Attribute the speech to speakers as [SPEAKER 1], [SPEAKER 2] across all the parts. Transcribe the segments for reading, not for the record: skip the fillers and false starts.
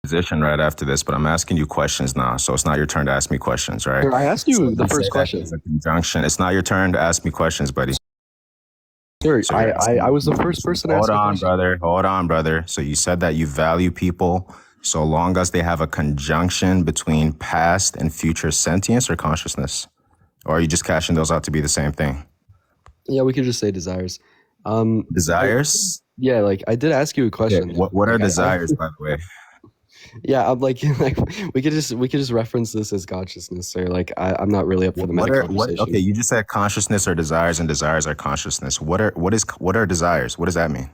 [SPEAKER 1] Position right after this, but I'm asking you questions now, so it's not your turn to ask me questions, right?
[SPEAKER 2] I asked you
[SPEAKER 1] So
[SPEAKER 2] the
[SPEAKER 1] you
[SPEAKER 2] first
[SPEAKER 1] say that
[SPEAKER 2] question.
[SPEAKER 1] there's a conjunction. It's not your turn to ask me questions, buddy.
[SPEAKER 2] Sir,
[SPEAKER 1] So you're asking
[SPEAKER 2] I
[SPEAKER 1] me
[SPEAKER 2] was the first
[SPEAKER 1] questions.
[SPEAKER 2] person to ask
[SPEAKER 1] Hold
[SPEAKER 2] a
[SPEAKER 1] on,
[SPEAKER 2] question.
[SPEAKER 1] brother. Hold on, brother. So you said that you value people so long as they have a conjunction between past and future sentience or consciousness, or are you just cashing those out to be the same thing?
[SPEAKER 2] Yeah, we could just say desires.
[SPEAKER 1] Desires.
[SPEAKER 2] Yeah, like I did ask you a
[SPEAKER 1] Okay.
[SPEAKER 2] question.
[SPEAKER 1] What are
[SPEAKER 2] Like,
[SPEAKER 1] desires, by the way?
[SPEAKER 2] yeah, I'm like, like we could just reference this as consciousness, sir. Like I'm not really up for the
[SPEAKER 1] What
[SPEAKER 2] meta
[SPEAKER 1] are
[SPEAKER 2] conversation.
[SPEAKER 1] Okay, you just said consciousness or desires, and desires are consciousness. What are desires? What does that mean?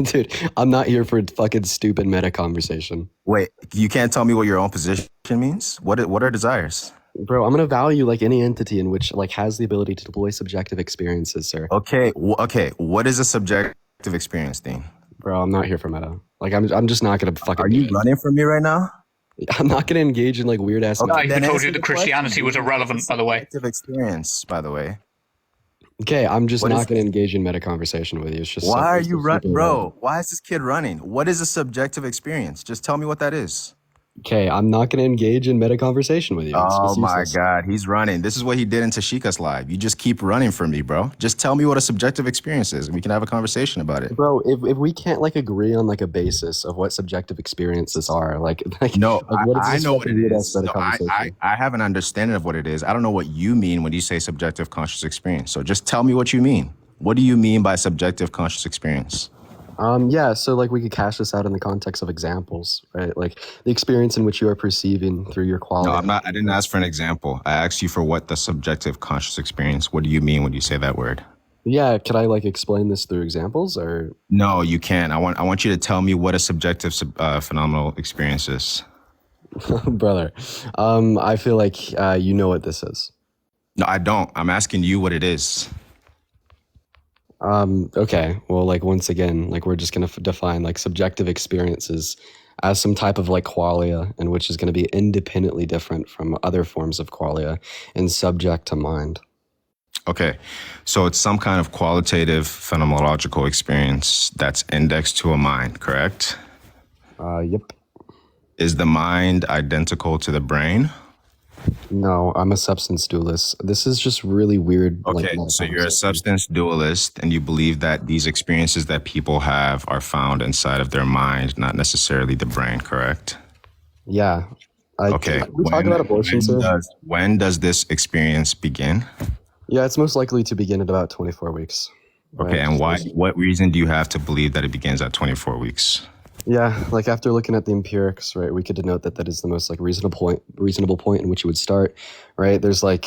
[SPEAKER 2] Dude, I'm not here for fucking stupid meta conversation.
[SPEAKER 1] Wait, you can't tell me what your own position means? What are desires?
[SPEAKER 2] Bro, I'm gonna value like any entity in which like has the ability to deploy subjective experiences, sir.
[SPEAKER 1] Okay, okay. What is a subjective experience, Dean?
[SPEAKER 2] Bro, I'm not here for meta. Like I'm just not gonna fucking.
[SPEAKER 1] Are you running from me right now?
[SPEAKER 2] I'm not gonna engage in like weird ass.
[SPEAKER 1] Okay,
[SPEAKER 3] I even
[SPEAKER 1] then
[SPEAKER 3] told
[SPEAKER 1] answer
[SPEAKER 3] you
[SPEAKER 1] the
[SPEAKER 3] that Christianity
[SPEAKER 1] question,
[SPEAKER 3] was
[SPEAKER 1] dude.
[SPEAKER 3] irrelevant,
[SPEAKER 1] What's a
[SPEAKER 3] by the way.
[SPEAKER 1] subjective experience, by the way.
[SPEAKER 2] Okay, I'm just
[SPEAKER 1] What
[SPEAKER 2] not
[SPEAKER 1] is-
[SPEAKER 2] gonna engage in meta conversation with you. It's just
[SPEAKER 1] Why are
[SPEAKER 2] it's
[SPEAKER 1] you
[SPEAKER 2] just
[SPEAKER 1] running,
[SPEAKER 2] super
[SPEAKER 1] bro?
[SPEAKER 2] irrelevant.
[SPEAKER 1] Why is this kid running? What is a subjective experience? Just tell me what that is.
[SPEAKER 2] Okay, I'm not gonna engage in meta conversation with you. It's
[SPEAKER 1] Oh
[SPEAKER 2] just
[SPEAKER 1] my
[SPEAKER 2] useless.
[SPEAKER 1] God, he's running. This is what he did in Tashika's live. You just keep running from me, bro. Just tell me what a subjective experience is, and we can have a conversation about it.
[SPEAKER 2] Bro, if we can't like agree on like a basis of what subjective experiences are, like
[SPEAKER 1] No,
[SPEAKER 2] like what is
[SPEAKER 1] I
[SPEAKER 2] this
[SPEAKER 1] know what it
[SPEAKER 2] fucking weird ass
[SPEAKER 1] is.
[SPEAKER 2] meta
[SPEAKER 1] No,
[SPEAKER 2] conversation?
[SPEAKER 1] I have an understanding of what it is. I don't know what you mean when you say subjective conscious experience. So just tell me what you mean. What do you mean by subjective conscious experience?
[SPEAKER 2] Yeah, so like we could cash this out in the context of examples, right? Like the experience in which you are perceiving through your quality.
[SPEAKER 1] No, I'm not. I didn't ask for an example. I asked you for what the subjective conscious experience. What do you mean when you say that word?
[SPEAKER 2] Yeah, could I like explain this through examples or?
[SPEAKER 1] No, you can't. I want you to tell me what a subjective phenomenal experience is.
[SPEAKER 2] Brother, I feel like you know what this is.
[SPEAKER 1] No, I don't. I'm asking you what it is.
[SPEAKER 2] Okay, well, like once again, like we're just gonna define like subjective experiences as some type of like qualia, and which is gonna be independently different from other forms of qualia and subject to mind.
[SPEAKER 1] Okay, so it's some kind of qualitative phenomenological experience that's indexed to a mind, correct?
[SPEAKER 2] Yep.
[SPEAKER 1] Is the mind identical to the brain?
[SPEAKER 2] No, I'm a substance dualist. This is just really weird.
[SPEAKER 1] Okay,
[SPEAKER 2] like,
[SPEAKER 1] so you're a
[SPEAKER 2] conversation.
[SPEAKER 1] substance dualist and you believe that these experiences that people have are found inside of their mind, not necessarily the brain, correct?
[SPEAKER 2] Yeah.
[SPEAKER 1] Okay,
[SPEAKER 2] Can we talk about abortion, sir?
[SPEAKER 1] When does this experience begin?
[SPEAKER 2] Yeah, it's most likely to begin at about 24 weeks.
[SPEAKER 1] Okay,
[SPEAKER 2] right?
[SPEAKER 1] and why? What reason do you have to believe that it begins at 24 weeks?
[SPEAKER 2] Yeah, like after looking at the empirics, right, we could denote that that is the most like reasonable point in which you would start, right? There's like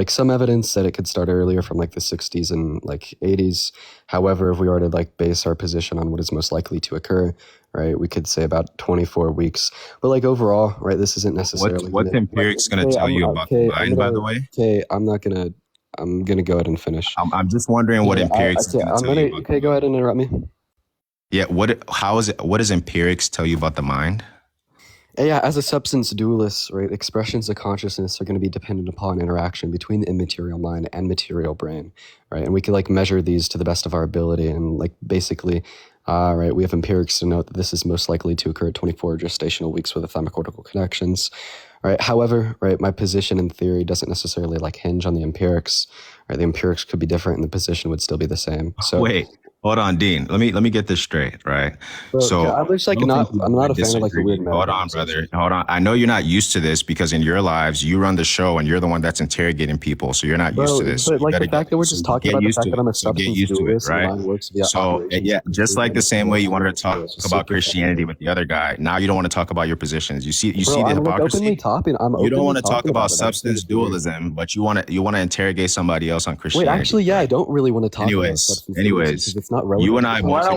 [SPEAKER 2] some evidence that it could start earlier from like the 60s and like 80s. However, if we were to like base our position on what is most likely to occur, right, we could say about 24 weeks. But like overall, right, this isn't necessarily
[SPEAKER 1] What's empirics going to tell you about the mind, by the way?
[SPEAKER 2] Okay, I'm gonna go ahead and finish.
[SPEAKER 1] I'm just wondering what empirics is going to tell you about.
[SPEAKER 2] Okay, go ahead and interrupt me.
[SPEAKER 1] Yeah, what does empirics tell you about the mind?
[SPEAKER 2] Yeah, as a substance dualist, right, expressions of consciousness are going to be dependent upon interaction between the immaterial mind and material brain, right? And we can like measure these to the best of our ability, and like basically, right, we have empirics to note that this is most likely to occur at 24 gestational weeks with the thymocortical connections, right? However, right, my position in theory doesn't necessarily like hinge on the empirics, right? The empirics could be different, and the position would still be the same. So
[SPEAKER 1] wait. Hold on, Dean. Let me get this straight, right?
[SPEAKER 2] So I'm just like I'm not a fan of like the weird.
[SPEAKER 1] Hold on, brother. Hold on. I know you're not used to this because in your lives you run the show and you're the one that's interrogating people, so you're not used to this.
[SPEAKER 2] But like the fact that we're just talking about the fact that I'm a substance dualist,
[SPEAKER 1] right?
[SPEAKER 2] and mine works via
[SPEAKER 1] So
[SPEAKER 2] operations.
[SPEAKER 1] yeah, just like the same way you wanted to talk about Christianity with the other guy, now you don't want to talk about your positions. You see the hypocrisy. You don't want to talk about substance dualism, but you want to interrogate somebody else on Christianity.
[SPEAKER 2] Wait, actually, yeah, I don't really want to talk about substance dualism because it's not relevant.
[SPEAKER 1] You and I.
[SPEAKER 4] Why don't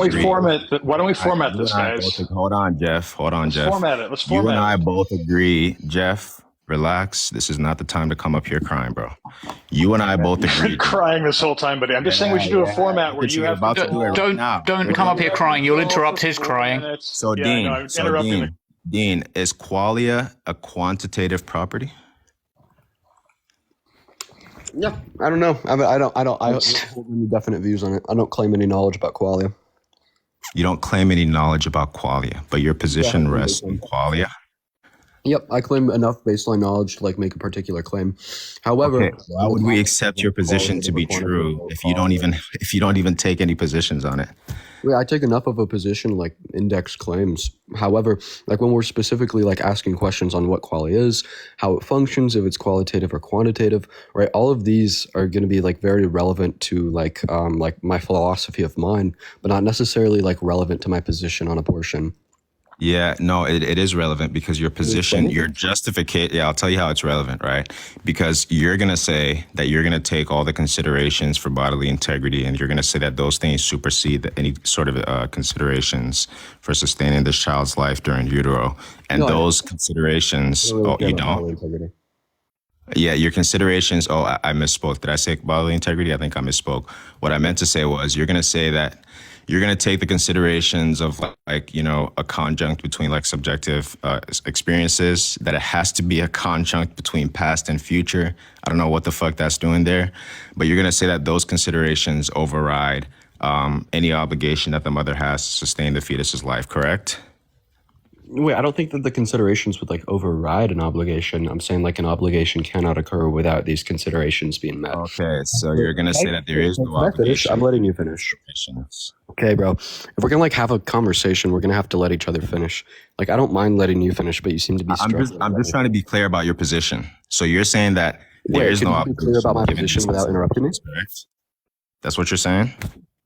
[SPEAKER 4] we format this, guys?
[SPEAKER 1] Hold on, Jeff.
[SPEAKER 4] Let's format it.
[SPEAKER 1] You and I both agree, Jeff. Relax. This is not the time to come up here crying, bro. You and I both agree.
[SPEAKER 4] Crying this whole time, buddy. I'm just saying we should do a format where you have
[SPEAKER 3] don't come up here crying. You'll interrupt his crying.
[SPEAKER 1] So Dean, Dean, is qualia a quantitative property?
[SPEAKER 2] Yeah, I don't know. I don't hold any definite views on it. I don't claim any knowledge about qualia.
[SPEAKER 1] You don't claim any knowledge about qualia, but your position rests in qualia.
[SPEAKER 2] Yep, I claim enough baseline knowledge to like make a particular claim. However,
[SPEAKER 1] okay, why would we accept your position to be true if you don't even take any positions on it?
[SPEAKER 2] I take enough of a position like index claims. However, like when we're specifically like asking questions on what qualia is, how it functions, if it's qualitative or quantitative, right? All of these are going to be like very relevant to like my philosophy of mind, but not necessarily like relevant to my position on a portion.
[SPEAKER 1] Yeah, no, it is relevant because your position, your justification. Yeah, I'll tell you how it's relevant, right? Because you're going to say that you're going to take all the considerations for bodily integrity and you're going to say that those things supersede any sort of considerations for sustaining this child's life during utero. And those considerations, you don't? Yeah, your considerations. I misspoke. Did I say bodily integrity? I think I misspoke. What I meant to say was you're going to say that you're going to take the considerations of like, you know, a conjunct between like subjective experiences, that it has to be a conjunct between past and future. I don't know what the fuck that's doing there, but you're going to say that those considerations override any obligation that the mother has to sustain the fetus's life, correct?
[SPEAKER 2] Wait, I don't think that the considerations would like override an obligation. I'm saying like an obligation cannot occur without these considerations being met.
[SPEAKER 1] Okay, so you're gonna say that there is no obligation.
[SPEAKER 2] I'm letting you finish. Okay, bro. If we're gonna like have a conversation, we're gonna have to let each other finish. Like I don't mind letting you finish, but you seem to be struggling.
[SPEAKER 1] I'm just trying to be clear about your position. So you're saying that there is no obligation.
[SPEAKER 2] Be clear about my position without interrupting me?
[SPEAKER 1] Correct. That's what you're saying?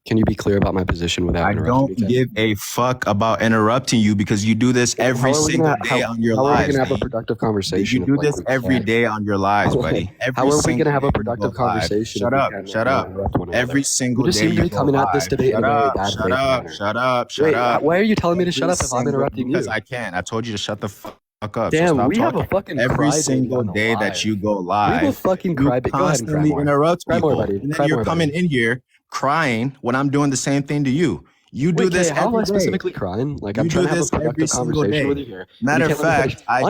[SPEAKER 2] Can you be clear about my position without interrupting me?
[SPEAKER 1] I don't give a fuck about interrupting you because you do this every single day on your lives.
[SPEAKER 2] How are we going to have a productive conversation?
[SPEAKER 1] You do this every day on your lives, buddy.
[SPEAKER 2] How are we going to have a productive conversation?
[SPEAKER 1] Shut up. Every single day.
[SPEAKER 2] You just seem to be coming at this debate in a very bad way.
[SPEAKER 1] Shut up.
[SPEAKER 2] Why are you telling me to shut up if I'm interrupting you?
[SPEAKER 1] Because I can't. I told you to shut the fuck up.
[SPEAKER 2] Damn, we have a fucking
[SPEAKER 1] every single day that you go live.
[SPEAKER 2] We have a fucking cry.
[SPEAKER 1] You constantly interrupt people. And then you're coming in here crying when I'm doing the same thing to you. You do this every day. How am I
[SPEAKER 2] specifically crying? Like I'm trying to have a productive conversation with you here.
[SPEAKER 1] Matter of fact,
[SPEAKER 2] I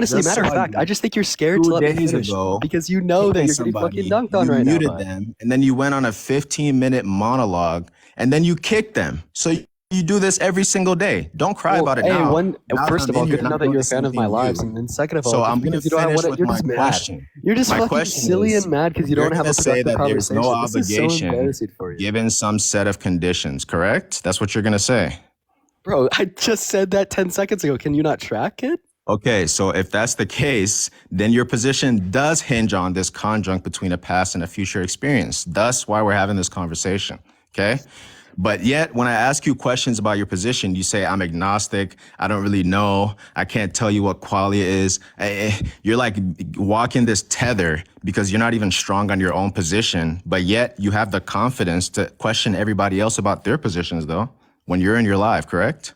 [SPEAKER 2] just think you're scared to let me finish because you know that you're getting fucking dunked on right now. You muted
[SPEAKER 1] them, and then you went on a 15-minute monologue, and then you kicked them. So you do this every single day. Don't cry about it now.
[SPEAKER 2] First of all, good to know that you're a fan of my lives, and then second of all,
[SPEAKER 1] so I'm going to finish with my question.
[SPEAKER 2] You're just fucking silly and mad because you don't have a productive conversation.
[SPEAKER 1] There's no obligation given some set of conditions, correct? That's what you're going to say.
[SPEAKER 2] Bro, I just said that 10 seconds ago. Can you not track it?
[SPEAKER 1] Okay, so if that's the case, then your position does hinge on this conjunct between a past and a future experience. Thus, why we're having this conversation, okay? But yet, when I ask you questions about your position, you say, I'm agnostic. I don't really know. I can't tell you what qualia is. You're like walking this tether because you're not even strong on your own position. But yet you have the confidence to question everybody else about their positions, though, when you're in your life, correct?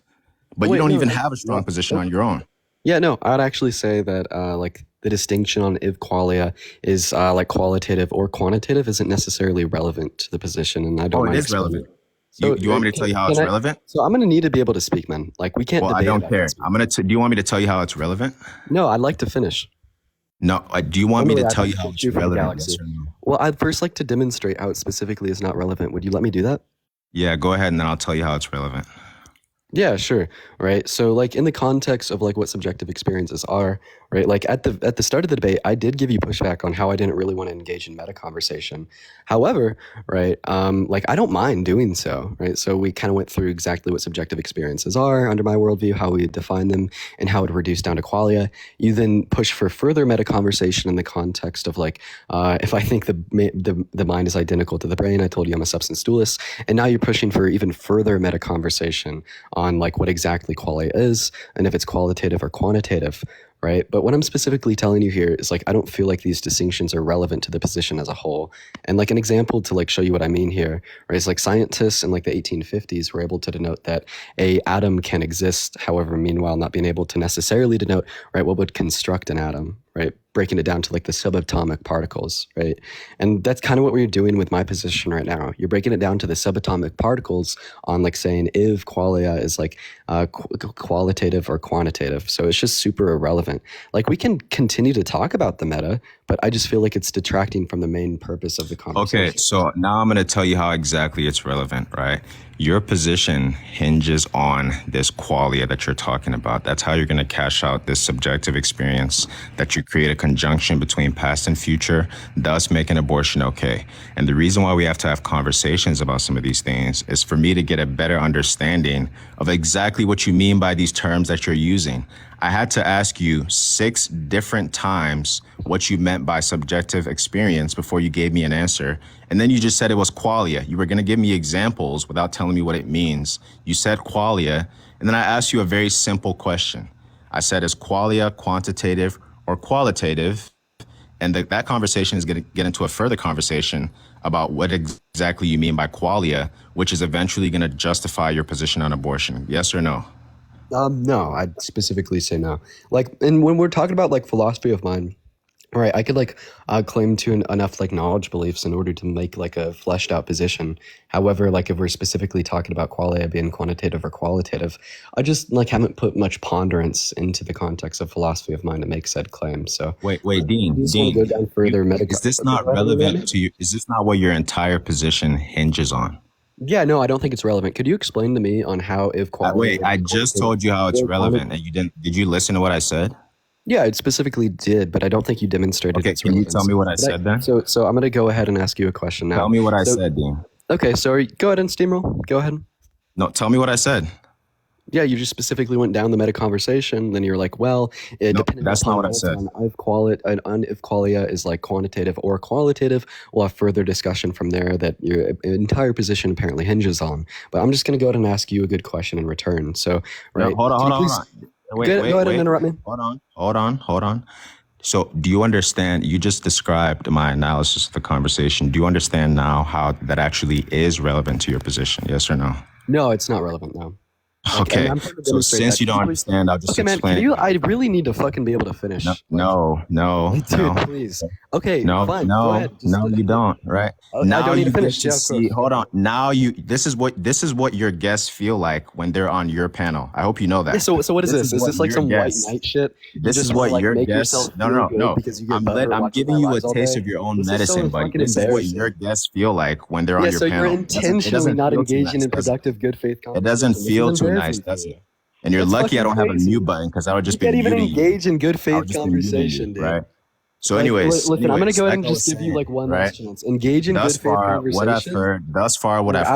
[SPEAKER 1] But you don't even have a strong position on your own.
[SPEAKER 2] Yeah, no, I'd actually say that like the distinction on if qualia is like qualitative or quantitative isn't necessarily relevant to the position. And I don't
[SPEAKER 1] it is relevant. So you want me to tell you how it's relevant?
[SPEAKER 2] So I'm going to need to be able to speak, man. Like we can't debate.
[SPEAKER 1] I don't care. Do you want me to tell you how it's relevant?
[SPEAKER 2] No, I'd like to finish.
[SPEAKER 1] No, do you want me to tell you how it's relevant? Yes or no?
[SPEAKER 2] Well, I'd first like to demonstrate how it specifically is not relevant. Would you let me do that?
[SPEAKER 1] Yeah, go ahead and then I'll tell you how it's relevant.
[SPEAKER 2] Yeah, sure. Right. So like in the context of like what subjective experiences are, right? Like at the start of the debate, I did give you pushback on how I didn't really want to engage in meta conversation. However, right, like I don't mind doing so, right? So we kind of went through exactly what subjective experiences are under my worldview, how we define them, and how it reduce down to qualia. You then push for further meta conversation in the context of like, if I think the mind is identical to the brain, I told you I'm a substance dualist, and now you're pushing for even further meta conversation on like what exactly qualia is and if it's qualitative or quantitative, right? But what I'm specifically telling you here is like I don't feel like these distinctions are relevant to the position as a whole. And like an example to like show you what I mean here, right, is like scientists in like the 1850s were able to denote that a atom can exist, however, meanwhile not being able to necessarily denote, right, what would construct an atom, right? breaking it down to like the subatomic particles, right? And that's kind of what we're doing with my position right now. You're breaking it down to the subatomic particles on like saying if qualia is like qualitative or quantitative. So it's just super irrelevant. Like we can continue to talk about the meta, but I just feel like it's detracting from the main purpose of the conversation.
[SPEAKER 1] Okay, so now I'm going to tell you how exactly it's relevant, right? Your position hinges on this qualia that you're talking about. That's how you're going to cash out this subjective experience, that you create a conjunction between past and future, thus making abortion okay. And the reason why we have to have conversations about some of these things is for me to get a better understanding of exactly what you mean by these terms that you're using. I had to ask you 6 different times what you meant by subjective experience before you gave me an answer. And then you just said it was qualia. You were going to give me examples without telling me what it means. You said qualia, and then I asked you a very simple question. I said, is qualia quantitative or qualitative? And that conversation is going to get into a further conversation about what exactly you mean by qualia, which is eventually going to justify your position on abortion. Yes or no?
[SPEAKER 2] No, I'd specifically say no. Like, and when we're talking about like philosophy of mind, right, I could like claim to enough like knowledge beliefs in order to make like a fleshed out position. However, like if we're specifically talking about qualia being quantitative or qualitative, I just like haven't put much ponderance into the context of philosophy of mind to make said claim. So
[SPEAKER 1] wait, Dean,
[SPEAKER 2] go down further.
[SPEAKER 1] Is this not relevant to you? Is this not what your entire position hinges on?
[SPEAKER 2] Yeah, no, I don't think it's relevant. Could you explain to me on how if qualia?
[SPEAKER 1] Wait, I just told you how it's relevant, and you didn't. Did you listen to what I said?
[SPEAKER 2] Yeah, it specifically did, but I don't think you demonstrated.
[SPEAKER 1] Okay, can you tell me what I said then?
[SPEAKER 2] So I'm going to go ahead and ask you a question now.
[SPEAKER 1] Tell me what I said, Dean.
[SPEAKER 2] Okay, so go ahead and steamroll. Go ahead.
[SPEAKER 1] No, tell me what I said.
[SPEAKER 2] Yeah, you just specifically went down the meta conversation. Then you're like, well,
[SPEAKER 1] that's not what I said.
[SPEAKER 2] If qualia is like quantitative or qualitative, we'll have further discussion from there that your entire position apparently hinges on. But I'm just going to go ahead and ask you a good question in return. So, right?
[SPEAKER 1] No, hold on. Wait,
[SPEAKER 2] go ahead and interrupt me.
[SPEAKER 1] Hold on. So do you understand, you just described my analysis of the conversation. Do you understand now how that actually is relevant to your position? Yes or no?
[SPEAKER 2] No, it's not relevant now.
[SPEAKER 1] Okay, so since you don't understand, I'll just explain.
[SPEAKER 2] I really need to fucking be able to finish.
[SPEAKER 1] No.
[SPEAKER 2] Dude, please. Okay, fine. Go ahead.
[SPEAKER 1] No, you don't. Right now,
[SPEAKER 2] I don't need to finish.
[SPEAKER 1] Hold on. Now this is what your guests feel like when they're on your panel. I hope you know that.
[SPEAKER 2] Yeah, so what is this? Is this like some white knight shit?
[SPEAKER 1] This is what your guests. No. I'm giving you a taste of your own medicine, buddy. This is what your guests feel like when they're on your panel.
[SPEAKER 2] So you're intentionally not engaging in productive, good faith conversation.
[SPEAKER 1] It doesn't feel too nice, does it? And you're lucky I don't have a mute button because I would just be muting you.
[SPEAKER 2] You can't even engage in good faith conversation, dude.
[SPEAKER 1] Right? So anyways,
[SPEAKER 2] listen, I'm going to go ahead and just give you like one last chance. Engage in good faith conversation.
[SPEAKER 1] Thus far, what I've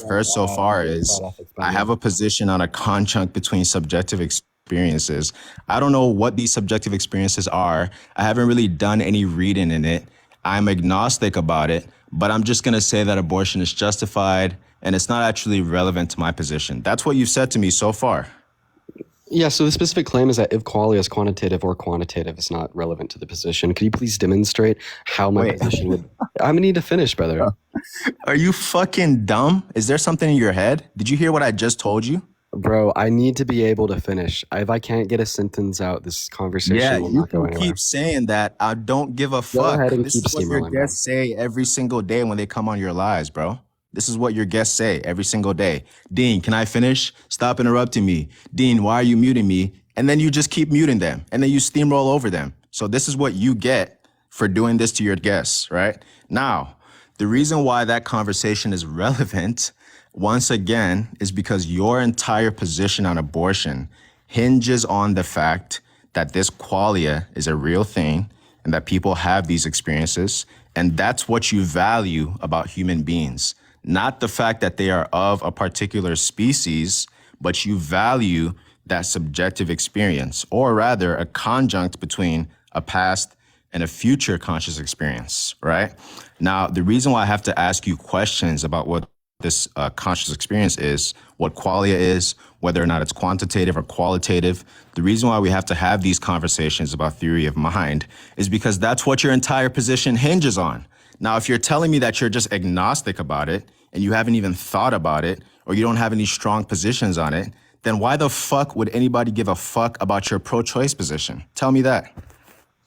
[SPEAKER 1] heard so far is I have a position on a conjunct between subjective experiences. I don't know what these subjective experiences are. I haven't really done any reading in it. I'm agnostic about it, but I'm just going to say that abortion is justified and it's not actually relevant to my position. That's what you've said to me so far.
[SPEAKER 2] Yeah, so the specific claim is that if qualia is quantitative or quantitative, it's not relevant to the position. Could you please demonstrate how my position would... I'm going to need to finish, brother.
[SPEAKER 1] Are you fucking dumb? Is there something in your head? Did you hear what I just told you?
[SPEAKER 2] Bro, I need to be able to finish. If I can't get a sentence out, this conversation will not go anywhere.
[SPEAKER 1] You keep saying that. I don't give a fuck. This is what your guests say every single day when they come on your lives, bro. This is what your guests say every single day. Dean, can I finish? Stop interrupting me. Dean, why are you muting me? And then you just keep muting them. And then you steamroll over them. So this is what you get for doing this to your guests, right? Now, the reason why that conversation is relevant, once again, is because your entire position on abortion hinges on the fact that this qualia is a real thing and that people have these experiences. And that's what you value about human beings. Not the fact that they are of a particular species, but you value that subjective experience, or rather a conjunct between a past and a future conscious experience, right? Now, the reason why I have to ask you questions about what this conscious experience is, what qualia is, whether or not it's quantitative or qualitative, the reason why we have to have these conversations about theory of mind is because that's what your entire position hinges on. Now, if you're telling me that you're just agnostic about it and you haven't even thought about it or you don't have any strong positions on it, then why the fuck would anybody give a fuck about your pro-choice position? Tell me that.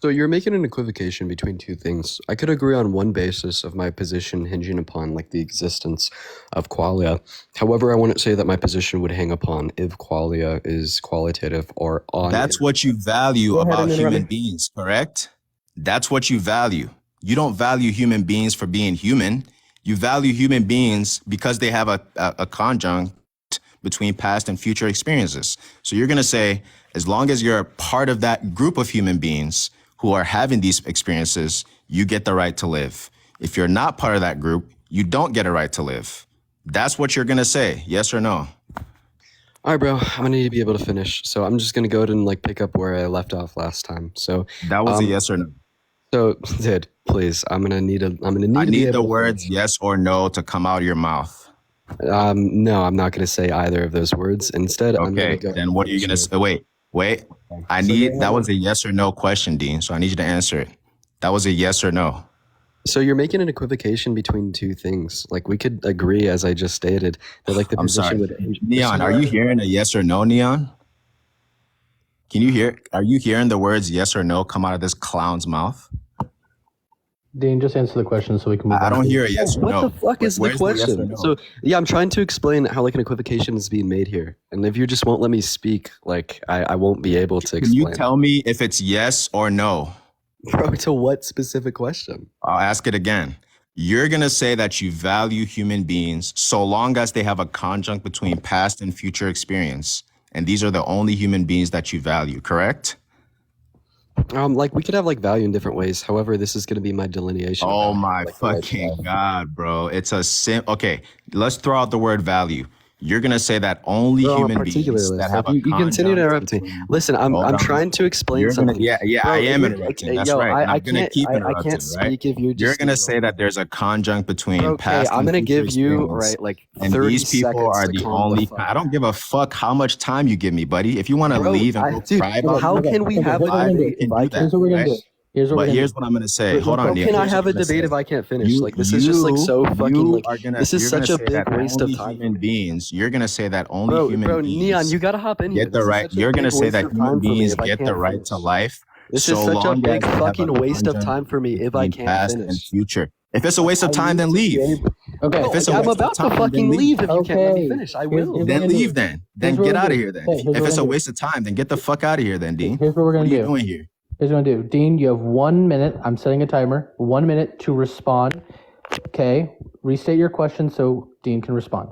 [SPEAKER 2] So you're making an equivocation between two things. I could agree on one basis of my position hinging upon like the existence of qualia. However, I wouldn't say that my position would hang upon if qualia is qualitative or on.
[SPEAKER 1] That's what you value about human beings, correct? That's what you value. You don't value human beings for being human. You value human beings because they have a conjunct between past and future experiences. So you're going to say, as long as you're a part of that group of human beings who are having these experiences, you get the right to live. If you're not part of that group, you don't get a right to live. That's what you're going to say, yes or no?
[SPEAKER 2] All right, bro, I'm going to need to be able to finish. So I'm just going to go ahead and like pick up where I left off last time. So
[SPEAKER 1] that was a yes or no.
[SPEAKER 2] So, Zid, please, I need
[SPEAKER 1] the words yes or no to come out of your mouth.
[SPEAKER 2] No, I'm not going to say either of those words. Instead, I'm going to go.
[SPEAKER 1] Then what are you going to say? Wait. That was a yes or no question, Dean. So I need you to answer it. That was a yes or no.
[SPEAKER 2] So you're making an equivocation between two things. Like we could agree, as I just stated, that like the position would.
[SPEAKER 1] Neon, are you hearing a yes or no, Neon? Can you hear? Are you hearing the words yes or no come out of this clown's mouth?
[SPEAKER 5] Dean, just answer the question so we can move on.
[SPEAKER 1] I don't hear a yes or no.
[SPEAKER 2] What the fuck is the question? Yes so yeah, I'm trying to explain how like an equivocation is being made here. And if you just won't let me speak, like I won't be able to explain.
[SPEAKER 1] Can you tell me if it's yes or no?
[SPEAKER 2] Bro, to what specific question?
[SPEAKER 1] I'll ask it again. You're going to say that you value human beings so long as they have a conjunct between past and future experience. And these are the only human beings that you value, correct?
[SPEAKER 2] Like we could have like value in different ways. However, this is going to be my delineation.
[SPEAKER 1] Oh my fucking God, bro. It's a okay, let's throw out the word value. You're going to say that only human beings that have a
[SPEAKER 2] you continue to interrupt me. Listen, I'm trying to explain something.
[SPEAKER 1] I am interrupting. That's right. I'm going to keep interrupting,
[SPEAKER 2] I can't speak
[SPEAKER 1] if
[SPEAKER 2] you're
[SPEAKER 1] going to say that there's a conjunct between past and
[SPEAKER 2] I'm going to give you,
[SPEAKER 1] and these people are the only. I don't give a fuck how much time you give me, buddy. If you want to leave and go cry about
[SPEAKER 2] how can we have
[SPEAKER 5] Here's what we're going to do.
[SPEAKER 1] Here's what I'm going to say. Hold on.
[SPEAKER 2] How can I have a debate if I can't finish? This is just like so fucking this is such a big waste of time.
[SPEAKER 1] Human beings. You're going to say that only human beings.
[SPEAKER 2] Neon, you got to hop in here.
[SPEAKER 1] Get the right. You're going to say that human beings get the right to life.
[SPEAKER 2] This is such a big fucking waste of time for me if I can't finish.
[SPEAKER 1] And future. If it's a waste of time, then leave.
[SPEAKER 5] Okay.
[SPEAKER 2] I'm about to fucking leave if you can't let me finish. I will.
[SPEAKER 1] Then leave then. Then get out of here then. If it's a waste of time, then get the fuck out of here then, Dean.
[SPEAKER 5] Here's what we're going to do.
[SPEAKER 1] What are you doing here?
[SPEAKER 5] Here's what I'm going to do. Dean, you have 1 minute. I'm setting a timer. 1 minute to respond. Okay. Restate your question so Dean can respond.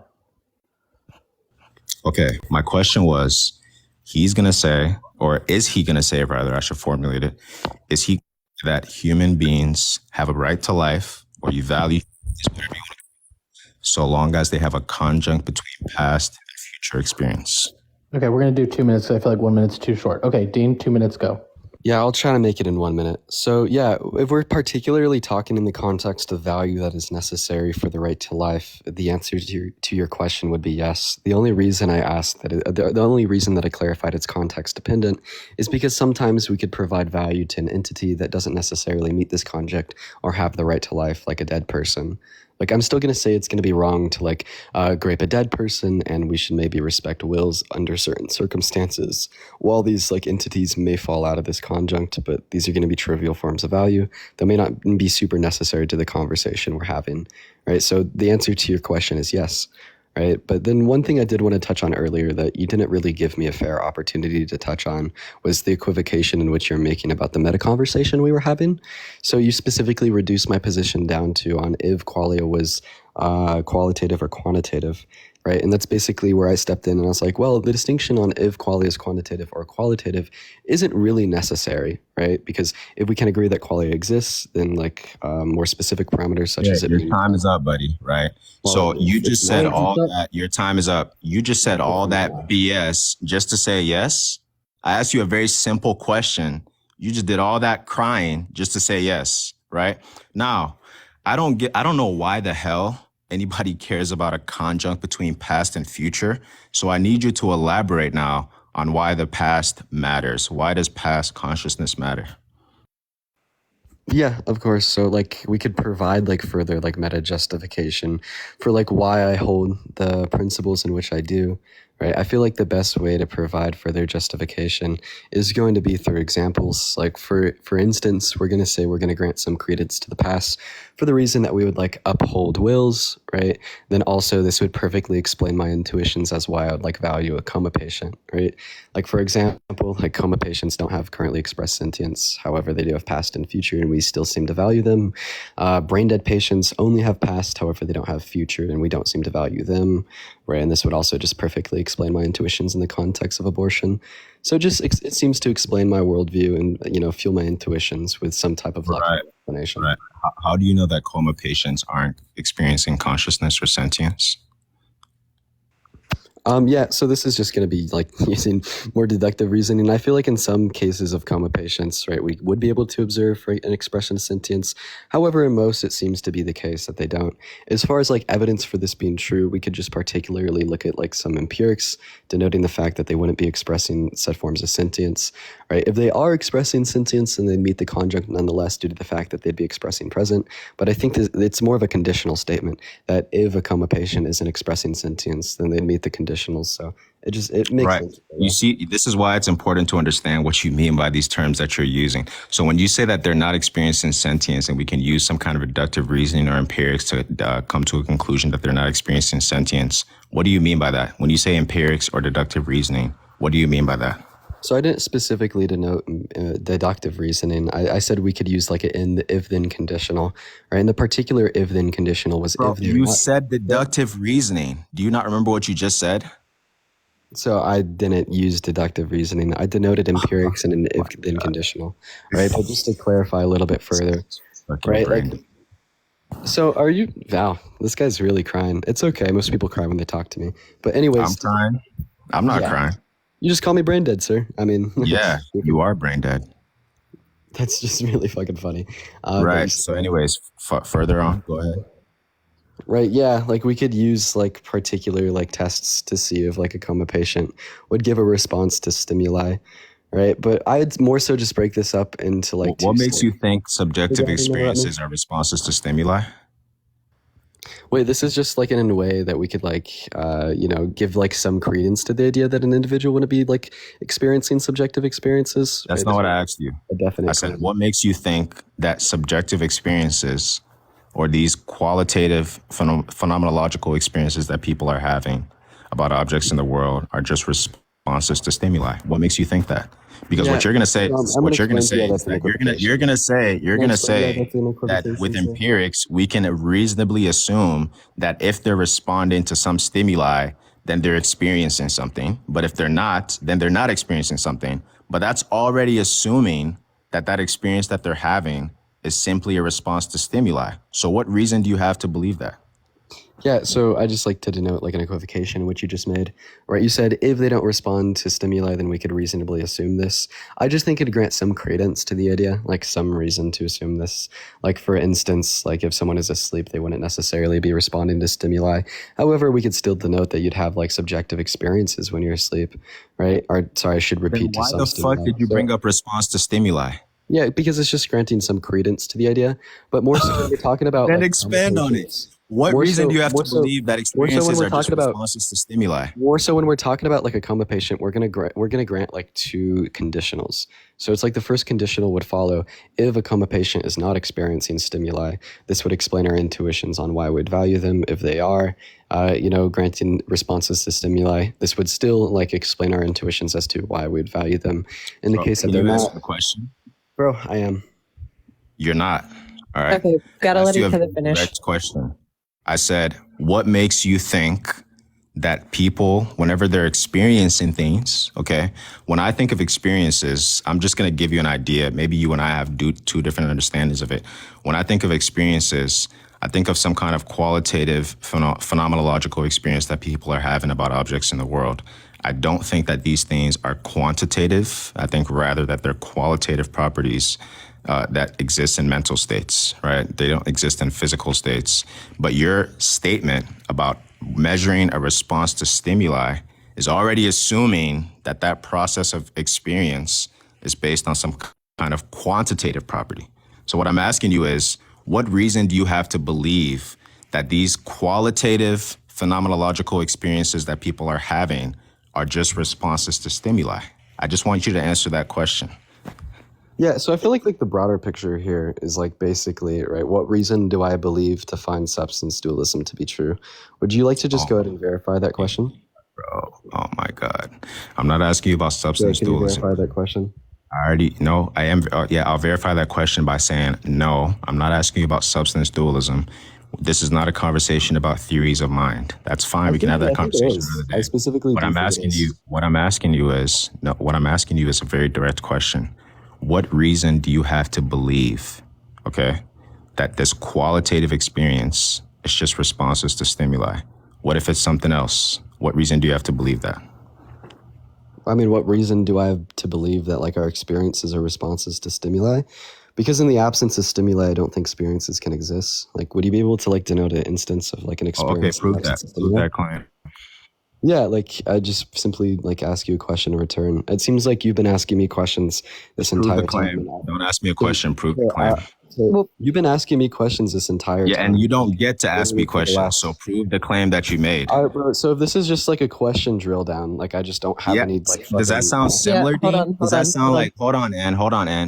[SPEAKER 1] Okay. My question was, he's going to say, or is he going to say, rather, I should formulate it. Is he that human beings have a right to life, or you value whatever you want to, so long as they have a conjunct between past and future experience?
[SPEAKER 5] Okay. We're going to do 2 minutes. I feel like 1 minute's too short. Okay. Dean, 2 minutes, go.
[SPEAKER 2] Yeah, I'll try to make it in 1 minute. So yeah, if we're particularly talking in the context of value that is necessary for the right to life, the answer to your question would be yes. The only reason I asked that, the only reason that I clarified it's context dependent is because sometimes we could provide value to an entity that doesn't necessarily meet this conjunct or have the right to life, like a dead person. Like, I'm still going to say it's going to be wrong to like grape a dead person, and we should maybe respect wills under certain circumstances. While these like entities may fall out of this conjunct, but these are going to be trivial forms of value that may not be super necessary to the conversation we're having, right? So the answer to your question is yes, right? But then one thing I did want to touch on earlier that you didn't really give me a fair opportunity to touch on was the equivocation in which you're making about the meta conversation we were having. So you specifically reduced my position down to on if qualia was qualitative or quantitative, right? And that's basically where I stepped in and I was like, well, the distinction on if qualia is quantitative or qualitative isn't really necessary, right? Because if we can agree that qualia exists, then like more specific parameters such as
[SPEAKER 1] your time is up, buddy, right? Well, so you just said all that, your time is up. You just said all that BS just to say yes. I asked you a very simple question. You just did all that crying just to say yes, right? Now, I don't know why the hell anybody cares about a conjunct between past and future. So I need you to elaborate now on why the past matters. Why does past consciousness matter?
[SPEAKER 2] Yeah, of course. So like we could provide like further like meta justification for like why I hold the principles in which I do, right? I feel like the best way to provide further justification is going to be through examples. Like for instance, we're going to say we're going to grant some credence to the past for the reason that we would like uphold wills, right? Then also this would perfectly explain my intuitions as why I would like value a coma patient, right? Like for example, like coma patients don't have currently expressed sentience. However, they do have past and future, and we still seem to value them. Brain dead patients only have past, however, they don't have future, and we don't seem to value them, right? And this would also just perfectly explain my intuitions in the context of abortion. So it seems to explain my worldview and, fuel my intuitions with some type of explanation.
[SPEAKER 1] Right. How do you know that coma patients aren't experiencing consciousness or sentience?
[SPEAKER 2] So this is just going to be like using more deductive reasoning. I feel like in some cases of coma patients, right, we would be able to observe, right, an expression of sentience. However, in most, it seems to be the case that they don't. As far as like evidence for this being true, we could just particularly look at like some empirics denoting the fact that they wouldn't be expressing said forms of sentience, right? If they are expressing sentience, then they meet the conjunct nonetheless due to the fact that they'd be expressing present. But I think it's more of a conditional statement that if a coma patient isn't expressing sentience, then they meet the conditionals. So it makes sense.
[SPEAKER 1] You see, this is why it's important to understand what you mean by these terms that you're using. So when you say that they're not experiencing sentience, and we can use some kind of deductive reasoning or empirics to come to a conclusion that they're not experiencing sentience, what do you mean by that? When you say empirics or deductive reasoning, what do you mean by that?
[SPEAKER 2] So I didn't specifically denote deductive reasoning. I said we could use like an if-then conditional, right? And the particular if-then conditional was if they're
[SPEAKER 1] you said deductive reasoning. Do you not remember what you just said?
[SPEAKER 2] So I didn't use deductive reasoning. I denoted empirics and an if-then conditional, right? But just to clarify a little bit further, right? Like, so are you, Val, this guy's really crying. It's okay. Most people cry when they talk to me. But anyways.
[SPEAKER 1] I'm crying. I'm not crying.
[SPEAKER 2] You just call me brain dead, sir. I mean.
[SPEAKER 1] Yeah, you are brain dead.
[SPEAKER 2] That's just really fucking funny.
[SPEAKER 1] Right. So anyways, further on, go ahead.
[SPEAKER 2] Right. Yeah. Like we could use like particular like tests to see if like a coma patient would give a response to stimuli. Right. But I'd more so just break this up into like.
[SPEAKER 1] What makes you think subjective experiences are responses to stimuli?
[SPEAKER 2] Wait, this is just like in a way that we could like, give like some credence to the idea that an individual wouldn't be like experiencing subjective experiences.
[SPEAKER 1] That's not what I asked you. I said, what makes you think that subjective experiences or these qualitative phenomenological experiences that people are having about objects in the world are just responses to stimuli? What makes you think that? Because what you're going to say, you're going to say that with empirics, we can reasonably assume that if they're responding to some stimuli, then they're experiencing something. But if they're not, then they're not experiencing something. But that's already assuming that that experience that they're having is simply a response to stimuli. So what reason do you have to believe that?
[SPEAKER 2] Yeah, so I just like to denote like an equivocation, which you just made, right? You said if they don't respond to stimuli, then we could reasonably assume this. I just think it'd grant some credence to the idea, like some reason to assume this. Like for instance, like if someone is asleep, they wouldn't necessarily be responding to stimuli. However, we could still denote that you'd have like subjective experiences when you're asleep, right? Or sorry, I should repeat to some
[SPEAKER 1] Why the fuck did you bring up response to stimuli?
[SPEAKER 2] Yeah, because it's just granting some credence to the idea, but more so when we're talking about
[SPEAKER 1] then like, expand on it. What reason do you have to believe that experiences are just responses to stimuli?
[SPEAKER 2] More so when we're talking about like a coma patient, we're gonna grant like two conditionals. So it's like the first conditional would follow if a coma patient is not experiencing stimuli. This would explain our intuitions on why we'd value them. If they are, granting responses to stimuli, this would still like explain our intuitions as to why we'd value them. In the case that they're not.
[SPEAKER 1] Answer the question?
[SPEAKER 2] Bro, I am.
[SPEAKER 1] You're not. All right.
[SPEAKER 6] Okay, gotta let each other finish.
[SPEAKER 1] Next question. I said, what makes you think that people, whenever they're experiencing things, okay, when I think of experiences, I'm just going to give you an idea. Maybe you and I have two different understandings of it. When I think of experiences, I think of some kind of qualitative phenomenological experience that people are having about objects in the world. I don't think that these things are quantitative. I think rather that they're qualitative properties that exist in mental states, right? They don't exist in physical states. But your statement about measuring a response to stimuli is already assuming that that process of experience is based on some kind of quantitative property. So what I'm asking you is, what reason do you have to believe that these qualitative phenomenological experiences that people are having are just responses to stimuli? I just want you to answer that question.
[SPEAKER 2] Yeah, so I feel like the broader picture here is like basically, right, what reason do I believe to find substance dualism to be true? Would you like to just go ahead and verify that question?
[SPEAKER 1] Bro, oh my God. I'm not asking you about substance
[SPEAKER 2] Can you
[SPEAKER 1] dualism.
[SPEAKER 2] verify that question?
[SPEAKER 1] I already know. I am. Yeah, I'll verify that question by saying no. I'm not asking you about substance dualism. This is not a conversation about theories of mind. That's fine. We can have that conversation another day.
[SPEAKER 2] I specifically.
[SPEAKER 1] What I'm asking you. What I'm asking you is no. What I'm asking you is a very direct question. What reason do you have to believe? Okay, that this qualitative experience is just responses to stimuli. What if it's something else? What reason do you have to believe that?
[SPEAKER 2] I mean, what reason do I have to believe that like our experiences are responses to stimuli? Because in the absence of stimuli, I don't think experiences can exist. Like, would you be able to like denote an instance of like an experience?
[SPEAKER 1] Okay, prove that. Prove that claim.
[SPEAKER 2] Yeah, like I just simply like ask you a question in return. It seems like you've been asking me questions this entire time.
[SPEAKER 1] Don't ask me a question. Prove the claim.
[SPEAKER 2] So you've been asking me questions this entire time.
[SPEAKER 1] Yeah, and you don't get to ask me questions. So prove the claim that you made.
[SPEAKER 2] All right, bro. So if this is just like a question drill down, like I just don't have any. Like,
[SPEAKER 1] does that sound similar?
[SPEAKER 6] Yeah,
[SPEAKER 1] does that sound like? Hold on, Ann.